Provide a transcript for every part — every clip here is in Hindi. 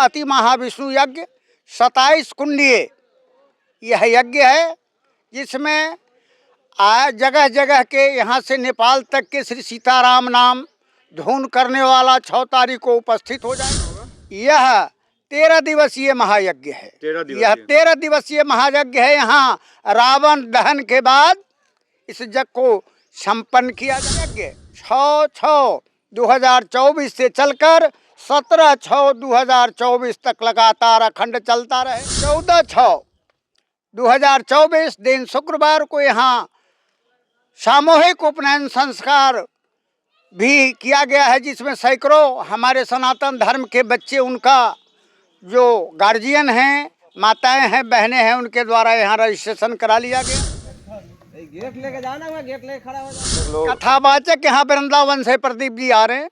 अति महाविष्णु यज्ञ 27 कुंडीय यह यज्ञ है, जिसमें जगह जगह के यहाँ से नेपाल तक के श्री सीताराम नाम धून करने वाला 6 तारीख को उपस्थित हो जाए। यह 13 दिवसीय महायज्ञ है। यह 13 दिवसीय महायज्ञ है। यहाँ रावण दहन के बाद इस यज्ञ को संपन्न किया जाएगा। 6/6/2024 से चलकर 17/6/2024 तक लगातार अखंड चलता रहे। 14/6/2024 दिन शुक्रवार को यहाँ सामूहिक उपनयन संस्कार भी किया गया है, जिसमें सैकड़ों हमारे सनातन धर्म के बच्चे, उनका जो गार्जियन हैं, माताएं हैं, बहनें हैं, उनके द्वारा यहाँ रजिस्ट्रेशन करा लिया गया। गेट लेके जाना, गेट लेके खड़ा हो जाना। कथावाचक यहाँ वृंदावन से प्रदीप जी आ रहे हैं।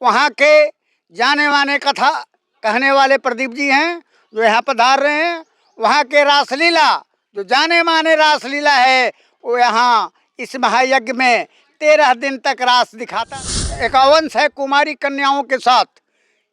वहाँ के जाने माने कथा कहने वाले प्रदीप जी हैं जो यहाँ पधार रहे हैं। वहाँ के रासलीला, जो जाने माने रासलीला है, वो यहाँ इस महायज्ञ में 13 दिन तक रास दिखाता। 51 कुमारी कन्याओं के साथ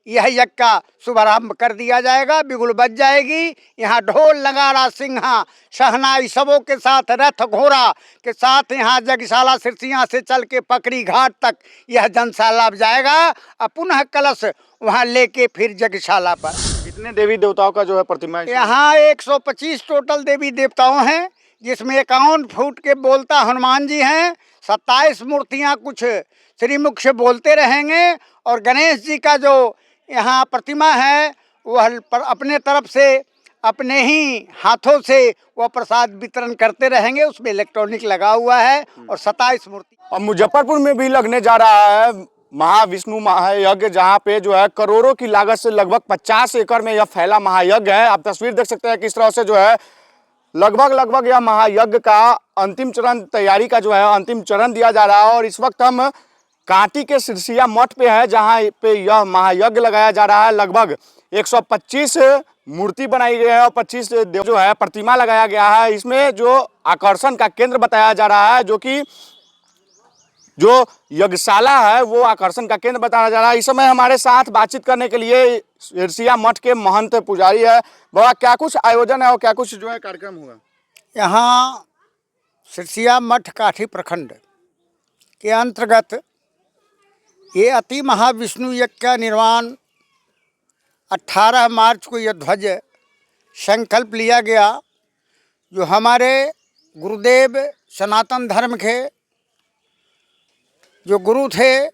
यह यज्ञ का शुभारंभ कर दिया जाएगा। बिगुल बज जाएगी। यहाँ ढोल नगाड़ा सिंहा शहनाई सबों के साथ, रथ घोड़ा के साथ यहाँ यज्ञशाला सिरसिया से चल के पकड़ी घाट तक यह जनशाला जाएगा और पुनः कलश वहाँ लेके फिर यज्ञशाला पर। कितने देवी देवताओं का जो है प्रतिमा है? यहाँ 125 टोटल देवी देवताओं हैं, जिसमें 51 फुट के बोलता हनुमान जी हैं। 27 मूर्तियाँ कुछ श्रीमुख से बोलते रहेंगे, और गणेश जी का जो यहाँ प्रतिमा है वह अपने तरफ से अपने ही हाथों से वह प्रसाद वितरण करते रहेंगे। उसमें इलेक्ट्रॉनिक लगा हुआ है और 27 मूर्ति। और मुजफ्फरपुर में भी लगने जा रहा है महाविष्णु महायज्ञ, जहाँ पे जो है करोड़ों की लागत से लगभग 50 एकड़ में यह फैला महायज्ञ है। आप तस्वीर देख सकते हैं किस तरह से जो है लगभग यह महायज्ञ का अंतिम चरण तैयारी का जो है अंतिम चरण दिया जा रहा है। और इस वक्त हम कांटी के सिरसिया मठ पे है, जहाँ पे यह महायज्ञ लगाया जा रहा है। लगभग 125 मूर्ति बनाई गई है और 25 जो है प्रतिमा लगाया गया है। इसमें जो आकर्षण का केंद्र बताया जा रहा है, जो कि जो यज्ञशाला है वो आकर्षण का केंद्र बताया जा रहा है। इस समय हमारे साथ बातचीत करने के लिए सिरसिया मठ के महंत पुजारी है। बाबा, क्या कुछ आयोजन है और क्या कुछ जो है कार्यक्रम हुआ? यहाँ सिरसिया मठ काठी प्रखंड के अंतर्गत ये अति महाविष्णु यज्ञ का निर्माण 18 मार्च को यह ध्वज संकल्प लिया गया। जो हमारे गुरुदेव सनातन धर्म के जो गुरु थे,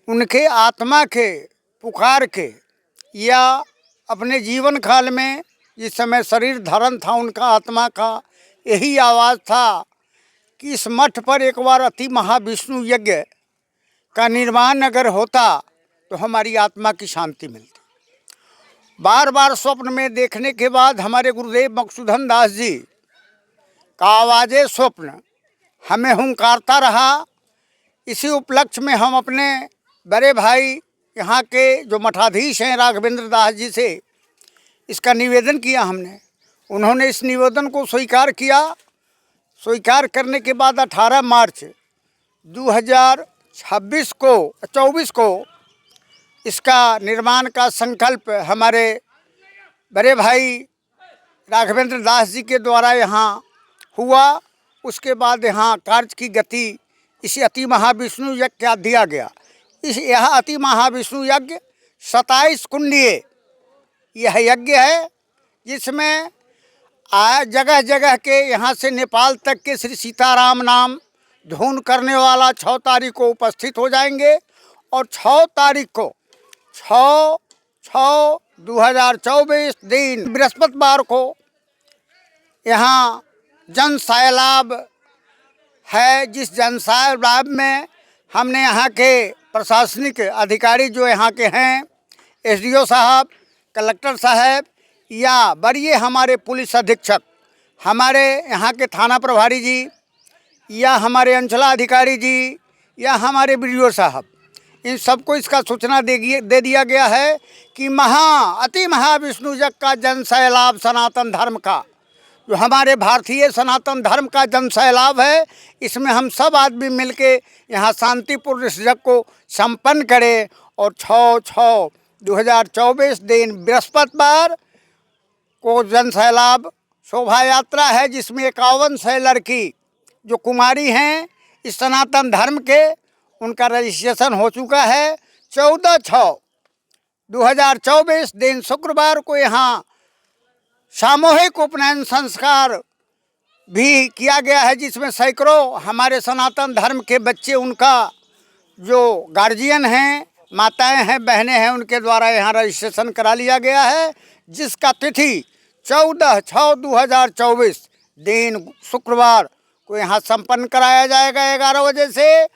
उनके आत्मा के पुकार के या अपने जीवन काल में जिस समय शरीर धारण था, उनका आत्मा का यही आवाज़ था कि इस मठ पर एक बार अति महाविष्णु यज्ञ का निर्माण अगर होता तो हमारी आत्मा की शांति मिलती। बार बार स्वप्न में देखने के बाद हमारे गुरुदेव मकसूदन दास जी का आवाज़े स्वप्न हमें हुंकारता रहा। इसी उपलक्ष्य में हम अपने बड़े भाई यहाँ के जो मठाधीश हैं राघवेंद्र दास जी से इसका निवेदन किया हमने। उन्होंने इस निवेदन को स्वीकार किया। स्वीकार करने के बाद 18 मार्च 2024 को इसका निर्माण का संकल्प हमारे बड़े भाई राघवेंद्र दास जी के द्वारा यहाँ हुआ। उसके बाद यहाँ कार्य की गति इसी अति महाविष्णु यज्ञ का दिया गया। यह अति महाविष्णु यज्ञ 27 कुंडीय यह यज्ञ है, जिसमें जगह जगह के यहाँ से नेपाल तक के श्री सीताराम नाम धून करने वाला 6 तारीख को उपस्थित हो जाएंगे। और 6 तारीख को 6/6/2024 दिन बृहस्पतिवार को यहाँ जन सैलाब है। जिस जन सैलाब में हमने यहाँ के प्रशासनिक अधिकारी जो यहाँ के हैं, एसडीओ साहब, कलेक्टर साहब या बड़े हमारे पुलिस अधीक्षक, हमारे यहाँ के थाना प्रभारी जी या हमारे अंचलाधिकारी जी या हमारे बीडीओ साहब, इन सबको इसका सूचना दे दिया गया है कि अति महाविष्णु यज्ञ का जन सैलाब सनातन धर्म का, जो हमारे भारतीय सनातन धर्म का जन सैलाब है, इसमें हम सब आदमी मिलके यहाँ शांतिपूर्ण इस यज्ञ को संपन्न करें। और 2024 दिन बृहस्पतिवार को जन सैलाब शोभा यात्रा है, जिसमें 51 लड़की जो कुमारी हैं इस सनातन धर्म के, उनका रजिस्ट्रेशन हो चुका है। 14/6/2024 दिन शुक्रवार को यहाँ सामूहिक उपनयन संस्कार भी किया गया है, जिसमें सैकड़ों हमारे सनातन धर्म के बच्चे, उनका जो गार्जियन हैं, माताएं हैं, बहनें हैं, उनके द्वारा यहाँ रजिस्ट्रेशन करा लिया गया है, जिसका तिथि 14/6/2024 दिन शुक्रवार को यहाँ संपन्न कराया जाएगा 11 बजे से।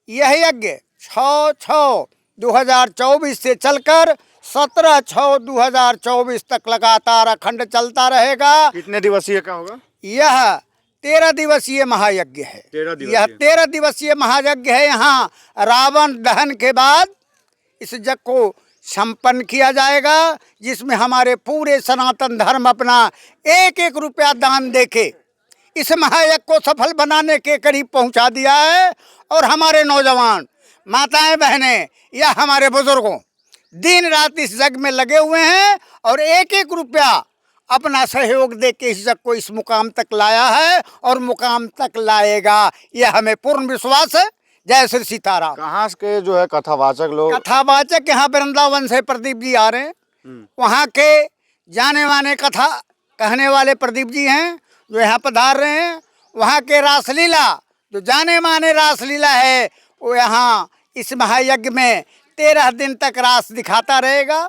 यह यज्ञ 6/6/2024 से चलकर 17/6/2024 तक लगातार अखंड चलता रहेगा। कितने दिवसीय का होगा? यह 13 दिवसीय महायज्ञ है। 13 दिवसीय। यह 13 दिवसीय महायज्ञ है। यहाँ रावण दहन के बाद इस यज्ञ को संपन्न किया जाएगा, जिसमें हमारे पूरे सनातन धर्म अपना 1-1 रुपया दान देके इस महायज्ञ को सफल बनाने के करीब पहुंचा दिया है। और हमारे नौजवान, माताएं, बहनें या हमारे बुजुर्गों दिन रात इस यज्ञ में लगे हुए हैं और 1-1 रुपया अपना सहयोग दे के इस यज्ञ को इस मुकाम तक लाया है और मुकाम तक लाएगा, यह हमें पूर्ण विश्वास है। जय श्री सीताराम। कहाँ के जो है कथावाचक लोग? कथावाचक यहाँ वृंदावन से प्रदीप जी आ रहे हैं। वहाँ के जाने माने कथा कहने वाले प्रदीप जी हैं जो यहाँ पधार रहे हैं। वहाँ के रासलीला, जो जाने माने रासलीला है, वो यहाँ इस महायज्ञ में 13 दिन तक रास दिखाता रहेगा।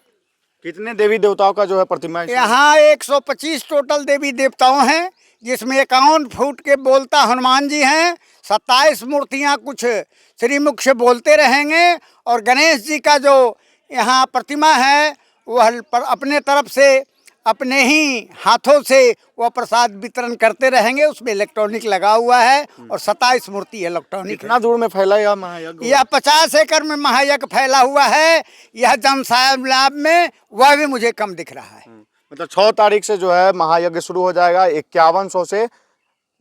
कितने देवी देवताओं का जो है प्रतिमा? यहाँ 125 टोटल देवी देवताओं हैं, जिसमें 51 फुट के बोलता हनुमान जी हैं, 27 मूर्तियाँ कुछ श्रीमुख से बोलते रहेंगे, और गणेश जी का जो यहाँ प्रतिमा है वह अपने तरफ से अपने ही हाथों से वह प्रसाद वितरण करते रहेंगे। उसमें इलेक्ट्रॉनिक लगा हुआ है और 27 मूर्ति इलेक्ट्रॉनिक। कितना दूर में फैला यह महायज्ञ? यह 50 एकड़ में महायज्ञ फैला हुआ है। यह जन सैलाब में वह भी मुझे कम दिख रहा है। मतलब 6 तारीख से जो है महायज्ञ शुरू हो जाएगा। 5100 से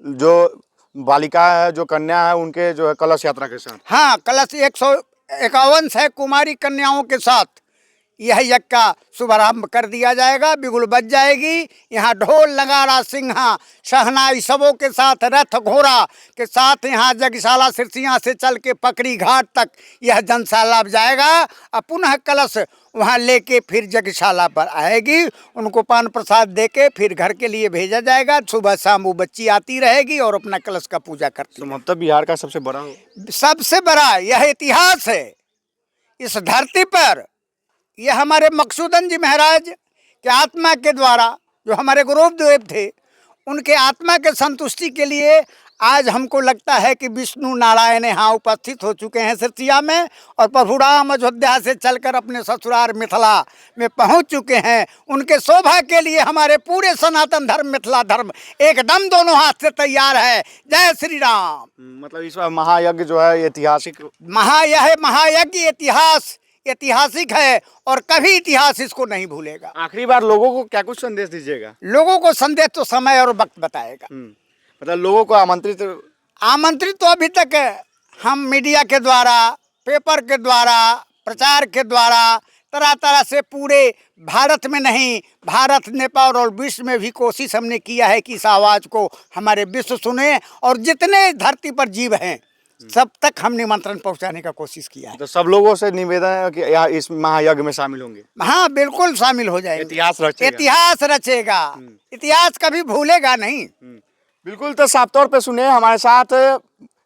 जो बालिका है, जो कन्या है, उनके जो है कलश यात्रा के साथ। हाँ, कलश 151 कुमारी कन्याओं के साथ यह यज्ञ का शुभारंभ कर दिया जाएगा। बिगुल बज जाएगी। यहाँ ढोल, नगाड़ा, सिंहा, शहनाई सबों के साथ, रथ घोड़ा के साथ यहाँ यज्ञशाला सिरसिया से चल के पकड़ी घाट तक यह जनसैलाब जाएगा। अब पुनः कलश वहाँ लेके फिर यज्ञशाला पर आएगी। उनको पान प्रसाद देके फिर घर के लिए भेजा जाएगा। सुबह शाम वो बच्ची आती रहेगी और अपना कलश का पूजा करती है। मतलब बिहार का सबसे बड़ा सबसे बड़ा यह इतिहास है इस धरती पर। यह हमारे मकसूदन जी महाराज के आत्मा के द्वारा, जो हमारे गुरुदेव थे, उनके आत्मा के संतुष्टि के लिए आज हमको लगता है कि विष्णु नारायण यहाँ उपस्थित हो चुके हैं सिरसिया में, और प्रभु राम अयोध्या से चलकर अपने ससुराल मिथिला में पहुँच चुके हैं। उनके शोभा के लिए हमारे पूरे सनातन धर्म, मिथिला धर्म एकदम दोनों हाथ से तैयार है। जय श्री राम। मतलब इस बार महायज्ञ जो है ऐतिहासिक यह महायज्ञ ऐतिहासिक है और कभी इतिहास इसको नहीं भूलेगा। आखिरी बार लोगों को क्या कुछ संदेश दीजिएगा? लोगों को संदेश तो समय और वक्त बताएगा। मतलब लोगों को आमंत्रित तो अभी तक हम मीडिया के द्वारा, पेपर के द्वारा, प्रचार के द्वारा तरह तरह से पूरे भारत में नहीं, भारत, नेपाल और विश्व में भी कोशिश हमने किया है कि इस आवाज़ को हमारे विश्व सुने, और जितने धरती पर जीव हैं सब तक हम निमंत्रण पहुंचाने का कोशिश किया है। तो सब लोगों से निवेदन है कि यहाँ इस महायज्ञ में शामिल होंगे। हाँ, बिल्कुल शामिल हो जाएंगे। इतिहास रचेगा। इतिहास कभी भूलेगा नहीं। बिल्कुल। तो साफ तौर पे सुने, हमारे साथ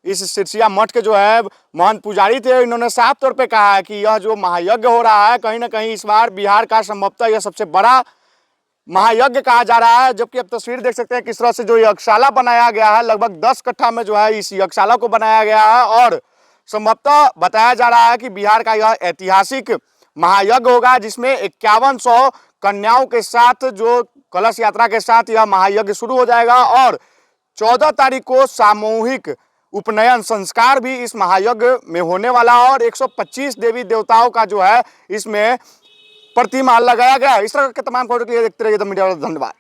इस सिरसिया मठ के जो है महंत पुजारी थे। इन्होंने साफ तौर पे कहा है कि यह जो महायज्ञ हो रहा है, कहीं ना कहीं इस बार बिहार का संभवतः यह सबसे बड़ा महायज्ञ कहा जा रहा है। जबकि अब तस्वीर देख सकते हैं किस तरह से जो यज्ञशाला बनाया गया है, लगभग 10 कट्ठा में जो है इस यज्ञशाला को बनाया गया है, और संभवतः बताया जा रहा है कि बिहार का यह ऐतिहासिक महायज्ञ होगा, जिसमें 5100 कन्याओं के साथ, जो कलश यात्रा के साथ यह महायज्ञ शुरू हो जाएगा, और 14 तारीख को सामूहिक उपनयन संस्कार भी इस महायज्ञ में होने वाला है, और 125 देवी देवताओं का जो है इसमें प्रतिमा लगाया गया है। इस तरह के तमाम खबरों के लिए देखते रहिए द मीडिया। धन्यवाद।